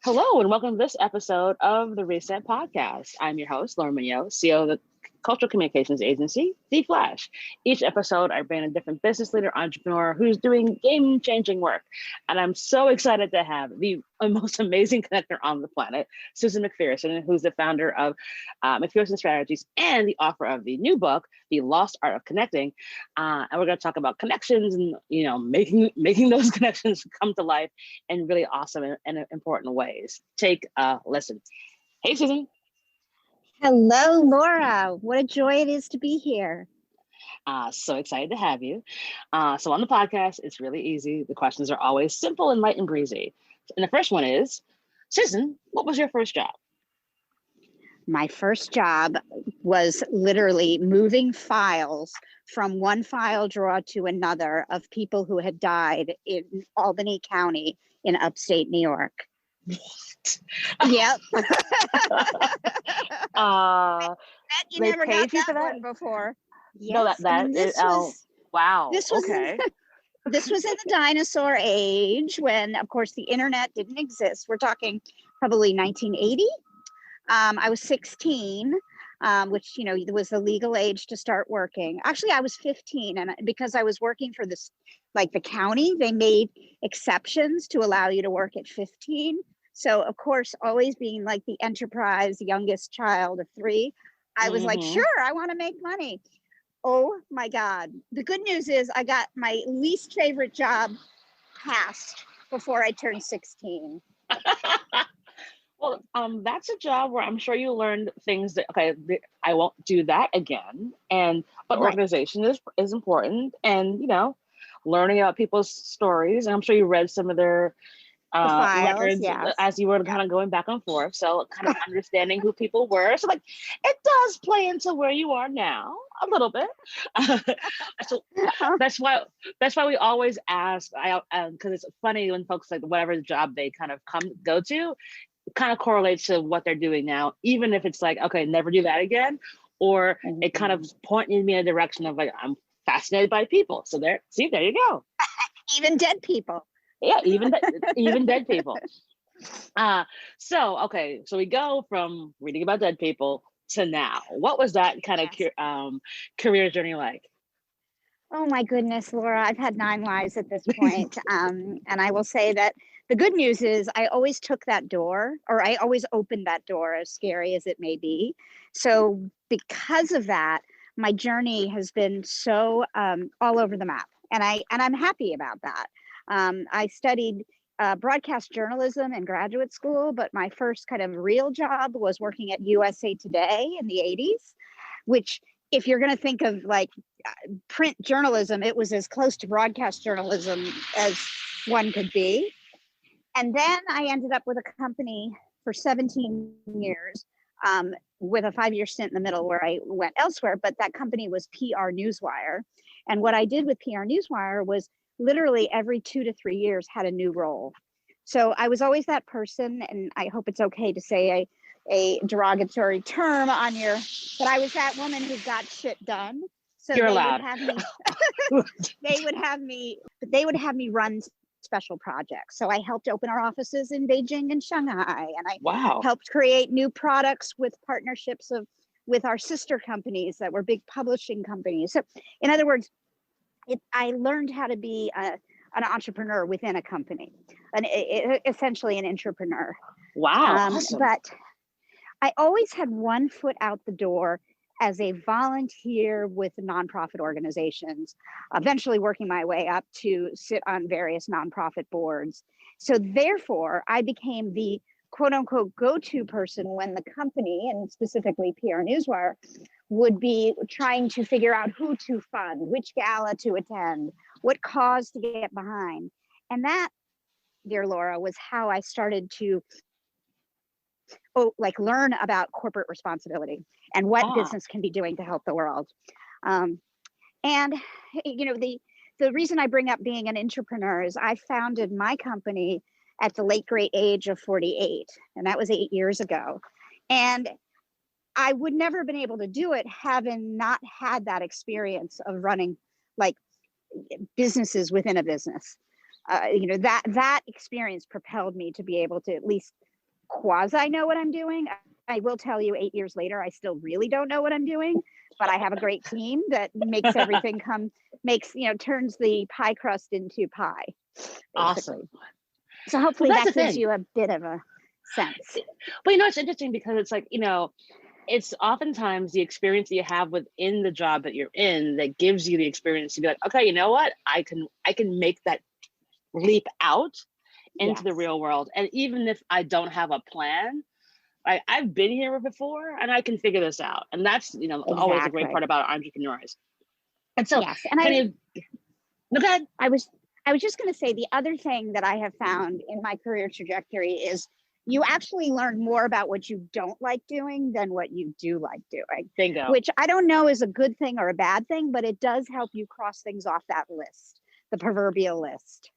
Hello, and welcome to this episode of the Reset Podcast. I'm your host, Lauren Mignot, CEO of the Cultural Communications Agency, The Flash. Each episode, I bring a different business leader, entrepreneur who's doing game-changing work. And I'm so excited to have the most amazing connector on the planet, Susan McPherson, who's the founder of McPherson Strategies and the author of the new book, The Lost Art of Connecting. And we're going to talk about connections and making those connections come to life in really awesome and important ways. Take a listen. Hey, Susan. Hello, Laura. What a joy it is to be here. So excited to have you. So on the podcast, it's really easy. The questions are always simple and light and breezy. And the first one is, Susan, what was your first job? My first job was literally moving files from one file drawer to another of people who had died in Albany County in upstate New York. What? Yep. You They never paid got you for that that? one before. No, Yes. wow. This was Okay. this was in the dinosaur age when, of course, the internet didn't exist. We're talking probably 1980. I was 16, which, was the legal age to start working. Actually, I was 15, and because I was working for this, like the county, they made exceptions to allow you to work at 15. So, of course, always being like the enterprise youngest child of three, I was like, sure, I want to make money. Oh my God. The good news is I got my least favorite job passed before I turned 16. Well, that's a job where I'm sure you learned things that I won't do that again. But Right. organization is important, and learning about people's stories. And I'm sure you read some of their The files, records yes. as you were kind of going back and forth. So kind of understanding who people were. So it does play into where you are now a little bit. So that's why we always ask. Because it's funny when folks like whatever job they kind of go to kind of correlates to what they're doing now, even if it's like, okay, never do that again, or it kind of pointed me in a direction of like, I'm fascinated by people. So there you go. Even dead people. Yeah, even dead people. So we go from reading about dead people to now. What was that kind of career journey like? Oh my goodness, Laura, I've had 9 lives at this point. And I will say that the good news is I always took that door, or I always opened that door, as scary as it may be. So because of that, my journey has been so all over the map. And I'm happy about that. I studied broadcast journalism in graduate school, but my first kind of real job was working at USA Today in the 80s, which, if you're going to think of like print journalism, it was as close to broadcast journalism as one could be. And then I ended up with a company for 17 years with a 5-year stint in the middle where I went elsewhere. But that company was PR Newswire. And what I did with PR Newswire was literally every 2 to 3 years had a new role. So I was always that person, and I hope it's okay to say a derogatory term on but I was that woman who got shit done. So You're allowed. They would have me run special projects. So I helped open our offices in Beijing and Shanghai, and I helped create new products with partnerships with our sister companies that were big publishing companies. So in other words, I learned how to be an entrepreneur within a company, essentially an entrepreneur. Wow. Awesome. But I always had one foot out the door as a volunteer with nonprofit organizations, eventually working my way up to sit on various nonprofit boards. So therefore, I became the quote unquote go-to person when the company, and specifically PR Newswire, would be trying to figure out who to fund, which gala to attend, what cause to get behind. And that, dear Laura, was how I started to learn about corporate responsibility and what business can be doing to help the world. And the reason I bring up being an entrepreneur is I founded my company at the late great age of 48, and that was 8 years ago. And I would never have been able to do it having not had that experience of running like businesses within a business. that experience propelled me to be able to at least quasi know what I'm doing. I will tell you 8 years later, I still really don't know what I'm doing, but I have a great team that makes everything turns the pie crust into pie, basically. Awesome. So hopefully Well, that gives you a bit of a sense. But it's interesting because it's like, it's oftentimes the experience that you have within the job that you're in that gives you the experience to be like, okay, you know what? I can make that leap out into the real world. And even if I don't have a plan, I've been here before and I can figure this out. And that's, always a great part about entrepreneurs. And so, yes. And go ahead. I was just going to say, the other thing that I have found in my career trajectory is you actually learn more about what you don't like doing than what you do like doing. Bingo. Which I don't know is a good thing or a bad thing, but it does help you cross things off that list, the proverbial list.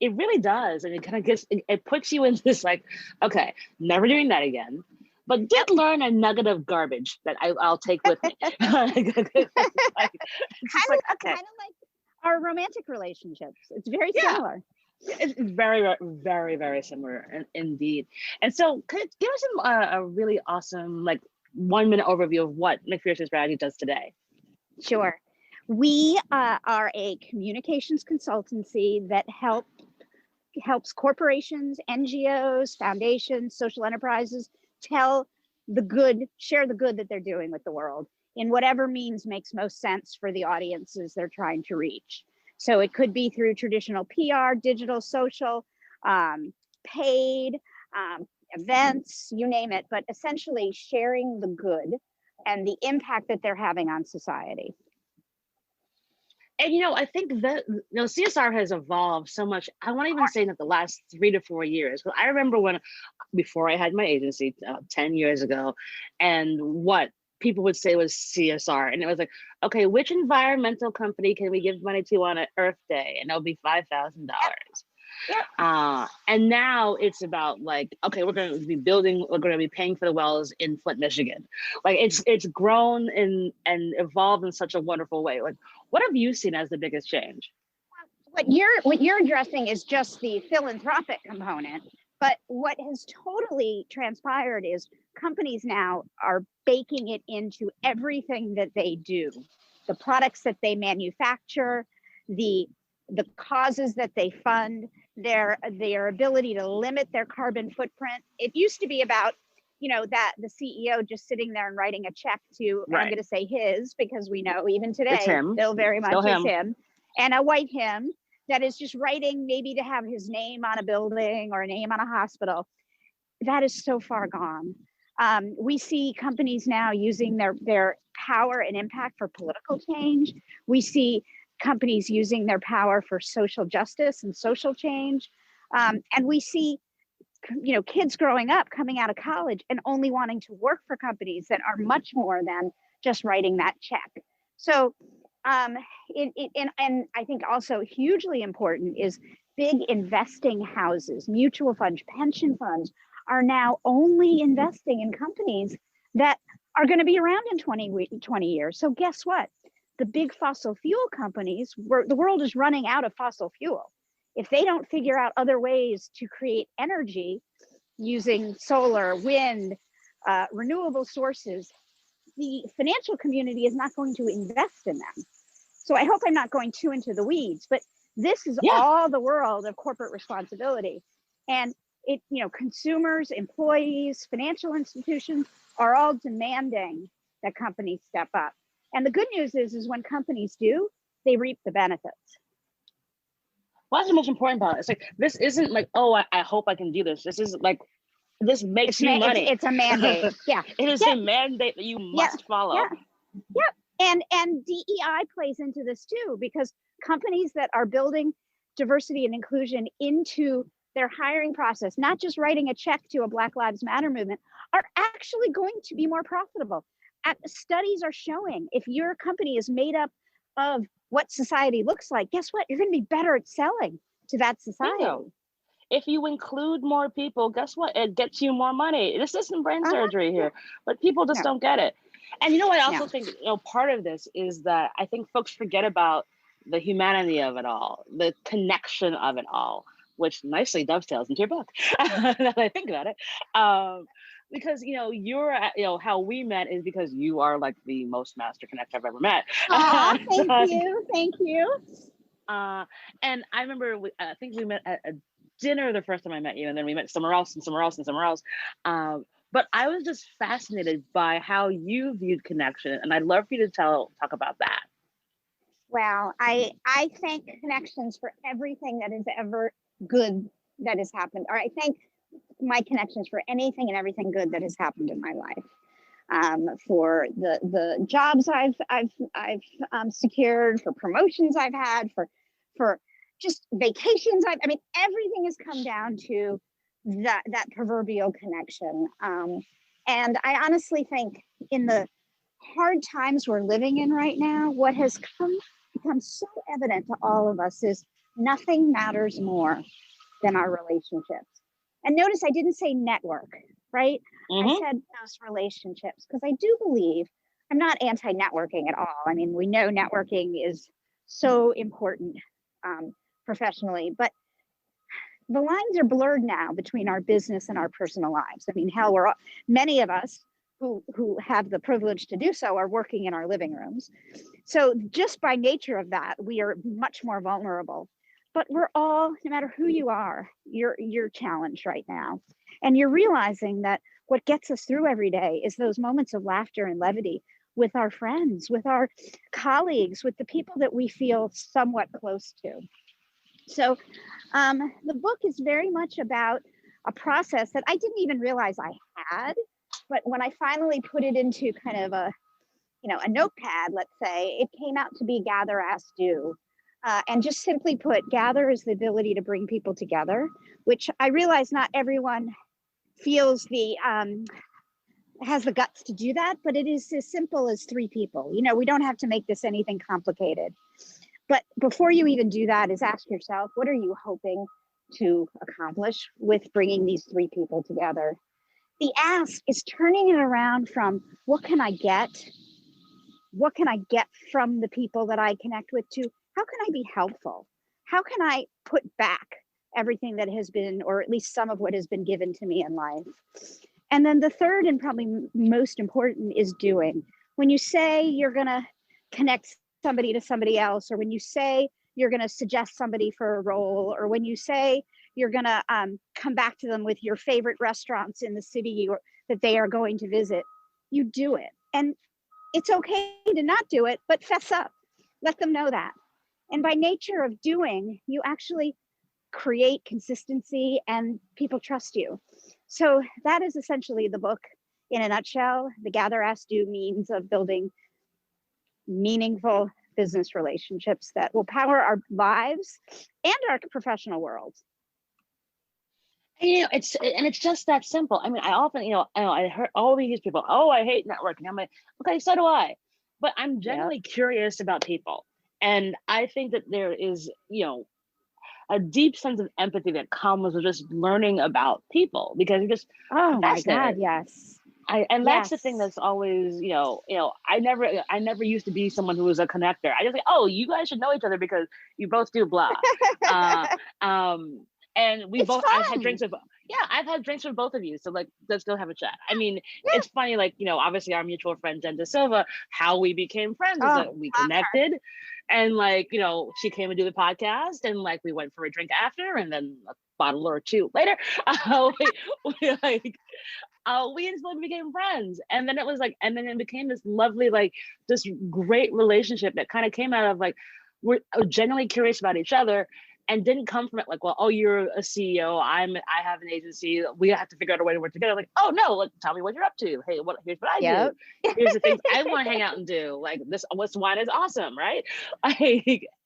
It really does. And it kind of it puts you in this like, okay, never doing that again, but did learn a nugget of garbage that I'll take with me. Kind of like our romantic relationships. It's very similar. It's very, very, very similar indeed. And so give us a really awesome, 1 minute overview of what McPherson Strategy does today. Sure. We are a communications consultancy that helps corporations, NGOs, foundations, social enterprises share the good that they're doing with the world in whatever means makes most sense for the audiences they're trying to reach. So it could be through traditional PR, digital, social, paid, events, you name it, but essentially sharing the good and the impact that they're having on society. And I think that CSR has evolved so much. I won't even say that the last 3 to 4 years. But I remember before I had my agency 10 years ago, and what people would say was CSR, and it was like, okay, which environmental company can we give money to on an Earth Day, and it'll be $5,000. And now it's about okay, we're going to be paying for the wells in Flint, Michigan. It's grown and evolved in such a wonderful way. What have you seen as the biggest change? What you're addressing is just the philanthropic component, but what has totally transpired is companies now are baking it into everything that they do, the products that they manufacture, the causes that they fund, their ability to limit their carbon footprint. It used to be about, that the CEO just sitting there and writing a check to, I'm going to say his, because we know even today, still very much is him, and a white him that is just writing maybe to have his name on a building or a name on a hospital. That is so far gone. We see companies now using their power and impact for political change. We see companies using their power for social justice and social change. And we see, kids growing up, coming out of college and only wanting to work for companies that are much more than just writing that check. So, and I think also hugely important is big investing houses, mutual funds, pension funds are now only investing in companies that are going to be around in 20 years. So guess what? The big fossil fuel companies, the world is running out of fossil fuel. If they don't figure out other ways to create energy using solar, wind, renewable sources, the financial community is not going to invest in them. So I hope I'm not going too into the weeds, but this is all the world of corporate responsibility. And consumers, employees, financial institutions are all demanding that companies step up. And the good news is when companies do, they reap the benefits. Well, that's the most important part. It's this isn't I hope I can do this. This is this makes you money. It's a mandate. Yeah. It is a mandate that you must follow. And DEI plays into this too, because companies that are building diversity and inclusion into their hiring process, not just writing a check to a Black Lives Matter movement, are actually going to be more profitable. Studies are showing if your company is made up of what society looks like, guess what? You're going to be better at selling to that society. If you include more people, guess what? It gets you more money. This isn't brain surgery here, but people just don't get it. And I also think part of this is that I think folks forget about the humanity of it all, the connection of it all, which nicely dovetails into your book. Now that I think about it. Because how we met is because you are like the most master connect I've ever met. Aw, So, thank you. and I remember I think we met at a dinner the first time I met you, and then we met somewhere else and somewhere else and somewhere else. But I was just fascinated by how you viewed connection, and I'd love for you to talk about that. Well, I thank connections for everything that is ever good that has happened, or I thank my connections for anything and everything good that has happened in my life. For the jobs I've secured, for promotions I've had, for just vacations I mean, everything has come down to that proverbial connection. And I honestly think in the hard times we're living in right now, what has become so evident to all of us is nothing matters more than our relationships. And notice I didn't say network, right? Mm-hmm. I said those relationships because I do believe I'm not anti-networking at all. I mean, we know networking is so important professionally, but the lines are blurred now between our business and our personal lives. I mean, hell, many of us who have the privilege to do so are working in our living rooms. So just by nature of that, we are much more vulnerable. But we're all, no matter who you are, you're challenged right now. And you're realizing that what gets us through every day is those moments of laughter and levity with our friends, with our colleagues, with the people that we feel somewhat close to. So the book is very much about a process that I didn't even realize I had. But when I finally put it into kind of a notepad, let's say, it came out to be gather, ask, do. And just simply put, gather is the ability to bring people together, which I realize not everyone feels has the guts to do that, but it is as simple as 3 people. We don't have to make this anything complicated. But before you even do that, is ask yourself, what are you hoping to accomplish with bringing these 3 people together? The ask is turning it around from what can I get from the people that I connect with to how can I be helpful? How can I put back everything that has been, or at least some of what has been given to me in life? And then the third and probably most important is doing. When you say you're going to connect somebody to somebody else, or when you say you're going to suggest somebody for a role, or when you say you're going to come back to them with your favorite restaurants in the city that they are going to visit, you do it. And it's okay to not do it, but fess up. Let them know that. And by nature of doing, you actually create consistency and people trust you. So that is essentially the book in a nutshell. The gather, ask, do means of building meaningful business relationships that will power our lives and our professional worlds. It's just that simple. I mean, I often, I heard all these people, oh, I hate networking. I'm like, okay, so do I. But I'm generally curious about people. And I think that there is, a deep sense of empathy that comes with just learning about people, because you're just my God, yes. That's the thing that's always, I never used to be someone who was a connector. I just like, oh, you guys should know each other because you both do blah. And I've had drinks with both of you. So like, let's go have a chat. I mean, it's funny, like, obviously our mutual friend, Jen De Silva, how we became friends is that we connected. And like, she came and do the podcast, and like, we went for a drink after, and then a bottle or 2 later, we instantly became friends. And then it became this lovely, like, this great relationship that kind of came out of like, we're genuinely curious about each other, and didn't come from it like, well, oh, you're a CEO, I have an agency, we have to figure out a way to work together. Like, oh no, like, tell me what you're up to. Hey, here's what I do. Here's the things I want to hang out and do. Like, this wine is awesome, right?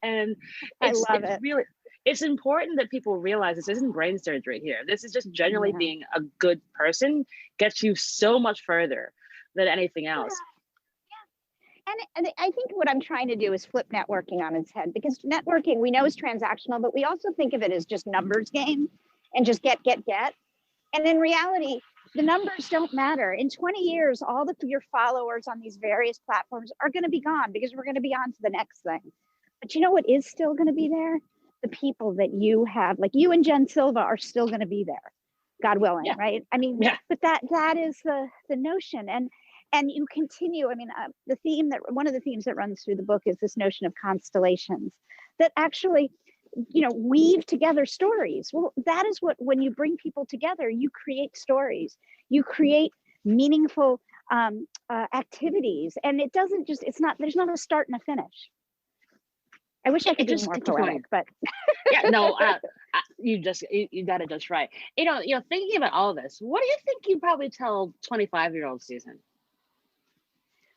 And I love it. Really, it's important that people realize this isn't brain surgery here. This is just genuinely being a good person gets you so much further than anything else. And I think what I'm trying to do is flip networking on its head, because networking we know is transactional, but we also think of it as just numbers game and just get. And in reality, the numbers don't matter. In 20 years, all of your followers on these various platforms are going to be gone because we're going to be on to the next thing. But you know what is still going to be there? The people that you have, like you and Jen Silva, are still going to be there, God willing, Yeah. right? I mean, Yeah. but that is the notion, and you continue. I mean, the theme that one of the themes that runs through the book is this notion of constellations that actually, weave together stories. Well, that is what, when you bring people together, you create stories, you create meaningful activities, and it doesn't just, there's not a start and a finish. I wish I could be more poetic, but yeah, no, you got it just right. Thinking about all this, what do you think you probably tell 25-year-old Susan?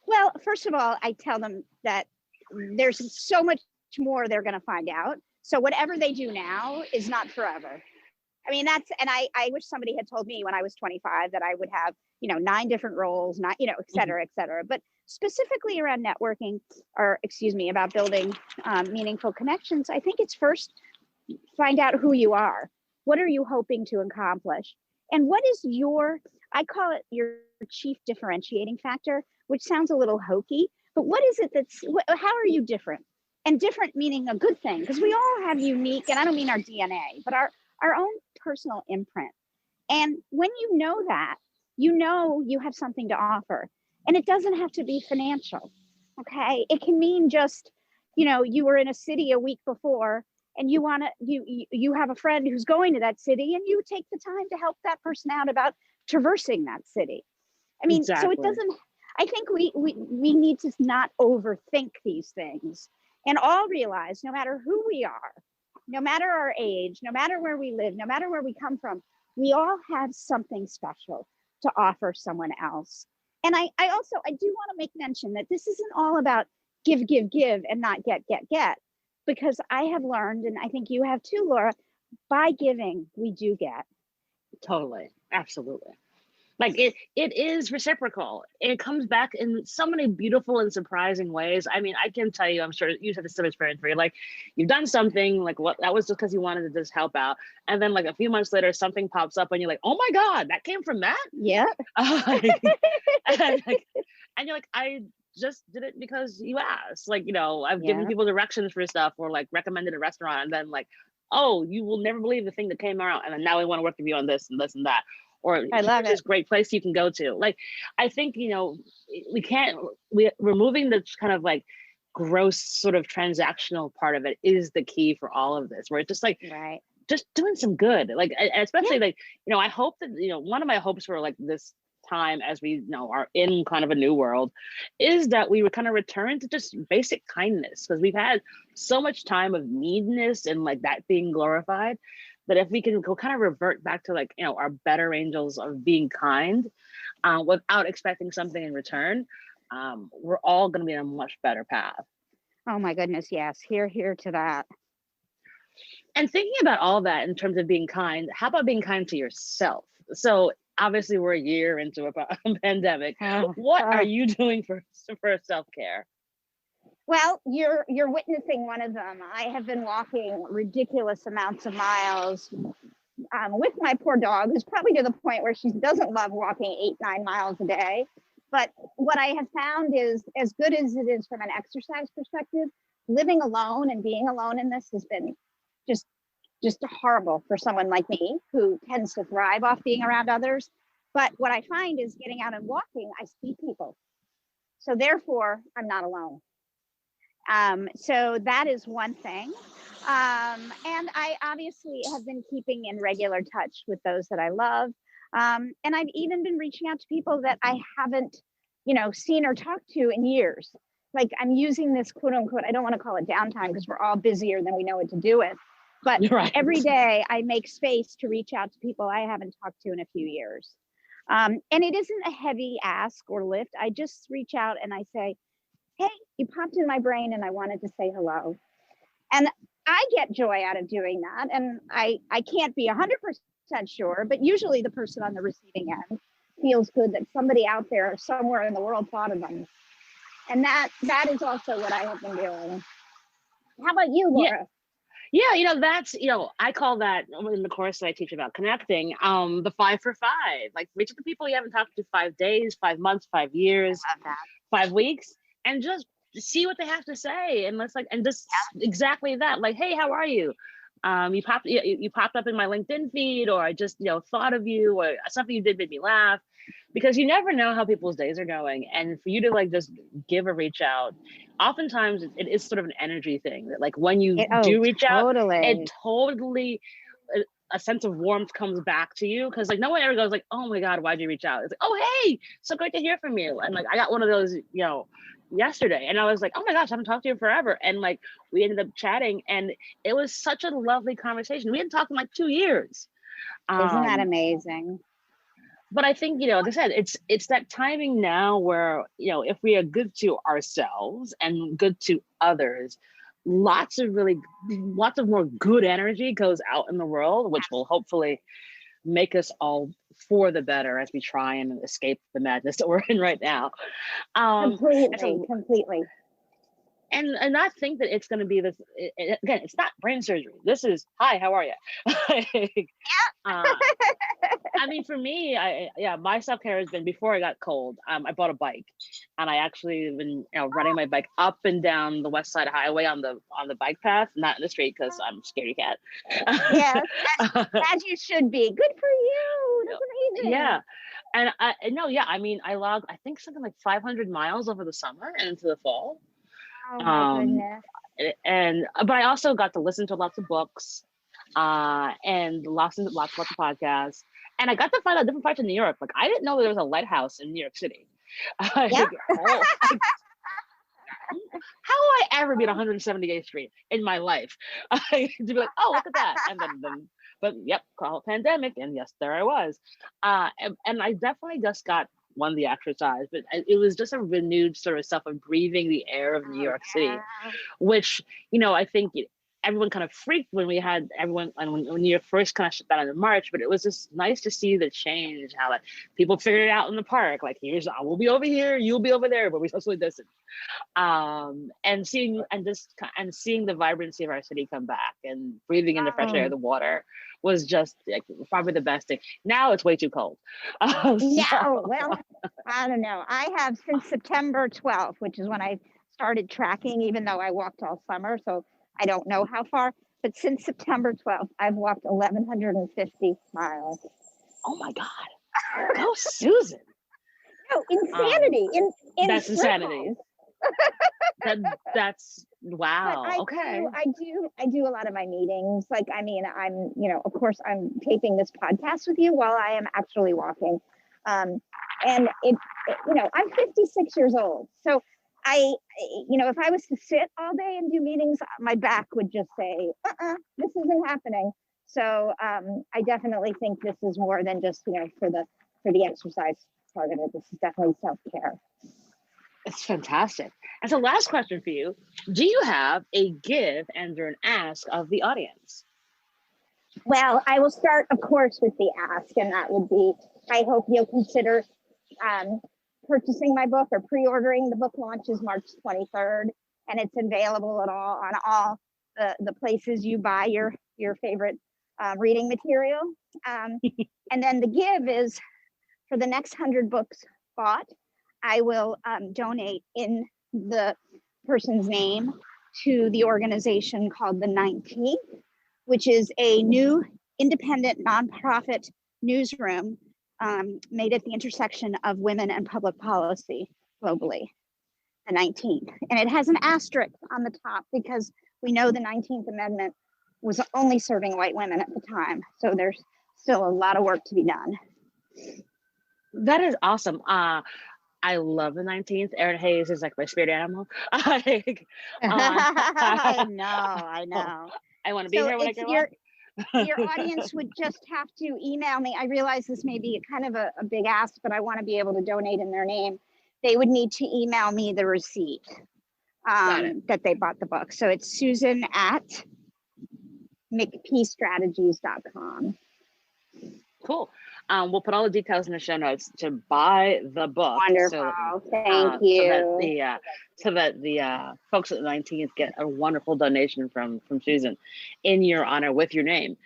Well, first of all, I tell them that there's so much more they're going to find out. So whatever they do now is not forever. I mean, and I wish somebody had told me when I was 25 that I would have, 9 different roles, not, et cetera, et cetera. But specifically around networking, or excuse me, about building meaningful connections, I think it's first find out who you are. What are you hoping to accomplish? And what is I call it your chief differentiating factor, which sounds a little hokey, but what is it how are you different? And different meaning a good thing, because we all have unique, and I don't mean our DNA, but our own personal imprint. And when you know that, you have something to offer. And it doesn't have to be financial. Okay. It can mean just, you were in a city a week before and you have a friend who's going to that city, and you take the time to help that person out about traversing that city. I mean, exactly. So it doesn't, I think we need to not overthink these things and all realize, no matter who we are, no matter our age, no matter where we live, no matter where we come from, we all have something special to offer someone else. And I do want to make mention that this isn't all about give, and not get, because I have learned, and I think you have too, Laura, by giving, we do get. Totally. Absolutely. Like it is reciprocal. It comes back in so many beautiful and surprising ways. I mean, I can tell you, I'm sure you've had the same experience where you're like, you've done something, like what that was just because you wanted to just help out. And then like a few months later, something pops up and you're like, oh my God, that came from that? Yeah. and you're like, I just did it because you asked. Like, I've given people directions for stuff, or like recommended a restaurant, and then like, oh, you will never believe the thing that came out. And then now we want to work with you on this and this and that. Or I love this great place you can go to. Like, I think, we're moving the kind of like gross sort of transactional part of it is the key for all of this, where it's just like, just doing some good. Like, especially like, I hope that, one of my hopes for like this time, as we are in kind of a new world, is that we would kind of return to just basic kindness, because we've had so much time of meanness and like that being glorified, that if we can go kind of revert back to like, our better angels of being kind, without expecting something in return, we're all going to be on a much better path. Oh my goodness, yes. Hear to that. And thinking about all that in terms of being kind, how about being kind to yourself? So obviously we're a year into a pandemic. What are you doing for self-care? Well, you're witnessing one of them. I have been walking ridiculous amounts of miles with my poor dog, who's probably to the point where she doesn't love walking 8-9 miles a day. But what I have found is, as good as it is from an exercise perspective, living alone and being alone in this has been just horrible for someone like me, who tends to thrive off being around others. But what I find is, getting out and walking, I see people. So therefore, I'm not alone. So that is one thing. And I obviously have been keeping in regular touch with those that I love. And I've even been reaching out to people that I haven't, seen or talked to in years. Like, I'm using this quote unquote, I don't want to call it downtime, because we're all busier than we know what to do with. But every day I make space to reach out to people I haven't talked to in a few years. And it isn't a heavy ask or lift. I just reach out and I say, hey, you popped in my brain and I wanted to say hello. And I get joy out of doing that. And I can't be 100% sure, but usually the person on the receiving end feels good that somebody out there somewhere in the world thought of them. And that is also what I have been doing. How about you, Laura? Yeah, that's, I call that, in the course that I teach about connecting, the 5 for 5. Like, reach out to people you haven't talked to 5 days, 5 months, 5 years, 5 weeks, and just see what they have to say, and let's like, and just exactly that, like, hey, how are you? You popped up in my LinkedIn feed, or I just, thought of you, or something you did made me laugh, because you never know how people's days are going. And for you to like just give a reach out, oftentimes it is sort of an energy thing that like when you do reach out, it totally, a sense of warmth comes back to you, because like no one ever goes like, oh my God, why'd you reach out? It's like, oh, hey, so great to hear from you. And like I got one of those, yesterday, and I was like, oh my gosh, I haven't talked to you forever. And like we ended up chatting, and it was such a lovely conversation. We hadn't talked in like 2 years. Isn't that amazing? But I think, like I said, it's that timing now where, if we are good to ourselves and good to others, lots of more good energy goes out in the world, which will hopefully make us all for the better as we try and escape the madness that we're in right now. Completely. And not think that it's going to be this, again, it's not brain surgery. This is, hi, how are you? I mean, for me, my self-care has been, before I got cold, I bought a bike, and I actually have been, running my bike up and down the West Side Highway on the bike path, not in the street, because I'm a scaredy cat. Yes, as you should be. Good for you. That's amazing. Yeah. And I mean, I logged, I think, something like 500 miles over the summer and into the fall. Oh my goodness. But I also got to listen to lots of books, and lots of podcasts, and I got to find out different parts of New York. Like, I didn't know there was a lighthouse in New York City. How will I ever be at 178th Street in my life? To be like, oh, look at that. And then but yep, call it pandemic, and yes, there I was. And I definitely just got one, the exercise, but it was just a renewed sort of self of breathing the air of New York City, which, I think everyone kind of freaked when we had when New York first kind of shut down in March, but it was just nice to see the change, how like people figured it out in the park, like we'll be over here, you'll be over there, but we're socially distant. And seeing the vibrancy of our city come back, and breathing in the fresh air of the water was just like probably the best thing. Now it's way too cold. Well, I don't know. I have since September 12th, which is when I started tracking, even though I walked all summer, so I don't know how far, but since September 12th, I've walked 1,150 miles. Oh my God. Go, Susan. No, insanity. That's insanity. That's wow. Okay. I do a lot of my meetings. Like, I mean, I'm, of course I'm taping this podcast with you while I am actually walking. And I'm 56 years old. So if I was to sit all day and do meetings, my back would just say, this isn't happening. So I definitely think this is more than just, for the exercise part of it. This is definitely self-care. It's fantastic. And so last question for you, do you have a give and or an ask of the audience? Well, I will start, of course, with the ask, and that would be, I hope you'll consider purchasing my book, or pre-ordering. The book launches March 23rd, and it's available on all the places you buy your favorite reading material. And then the give is, for the next 100 books bought, I will donate in the person's name to the organization called The 19th, which is a new independent nonprofit newsroom made at the intersection of women and public policy globally, The 19th. And it has an asterisk on the top because we know the 19th Amendment was only serving white women at the time. So there's still a lot of work to be done. That is awesome. I love the 19th. Erin Hayes is like my spirit animal. I know. I want to be here when I grow up. Your audience would just have to email me. I realize this may be kind of a big ask, but I want to be able to donate in their name. They would need to email me the receipt that they bought the book. So it's Susan at McPstrategies.com. Cool. We'll put all the details in the show notes to buy the book. Wonderful. Thank you. So that the folks at the 19th get a wonderful donation from Susan in your honor with your name.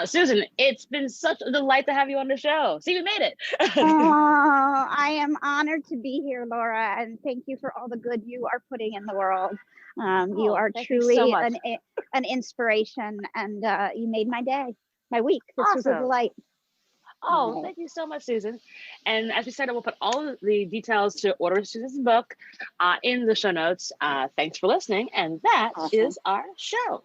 Susan, it's been such a delight to have you on the show. See, we made it. Oh, I am honored to be here, Laura, and thank you for all the good you are putting in the world. You are Thank you so truly much. an inspiration, and you made my day, my week. This was a Awesome. delight. Oh, thank you so much, Susan. And as we said, we'll put all of the details to order Susan's book in the show notes. Thanks for listening. And that Awesome. is our show.